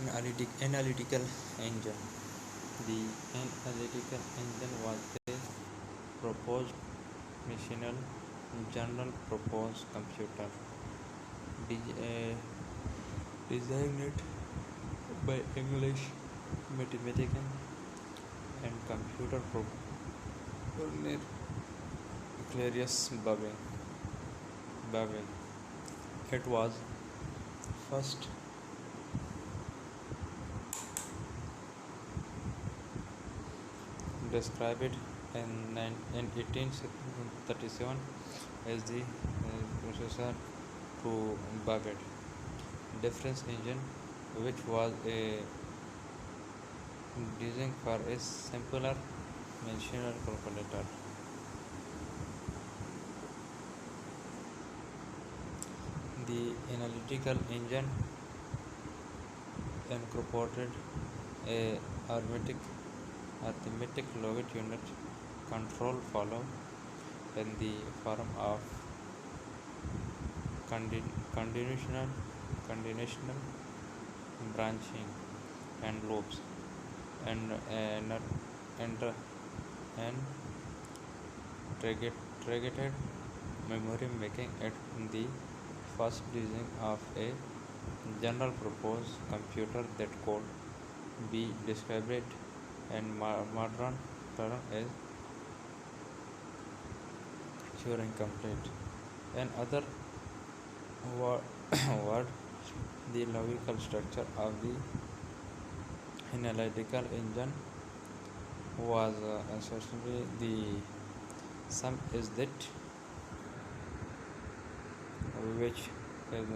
Analytical engine. The analytical engine was a proposed machinal general purpose computer designed by English mathematician and computer programmer Clarius Babbage. It was first described in 1837 as the processor to Babbage difference engine, which was a design for a simpler machine calculator. The analytical engine incorporated a arithmetic logic unit control follow in the form of continuational branching and loops and targeted memory, making it the first design of a general purpose computer that could be described in modern terms as Turing complete. In other word, the logical structure of the analytical engine was essentially the sum is that which is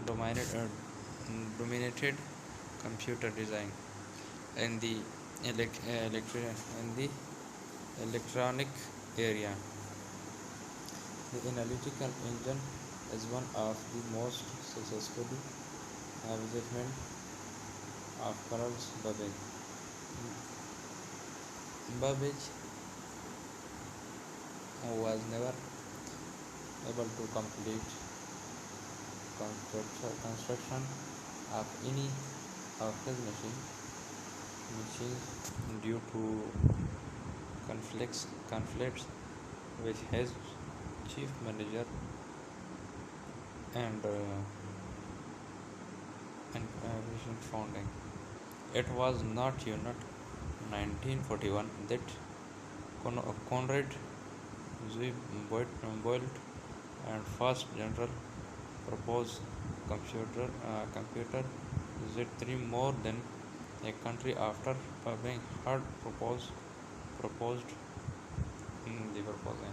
dominated computer design in the in the electronic area. The analytical engine is one of the most successful advancement of Carl's Babbage. Babbage was never able to complete construction of any of his machines due to conflicts with his chief manager and founding. It was not until 1941 that Conrad built and first general purpose computer Z3 more than a country after having had proposed in the proposal.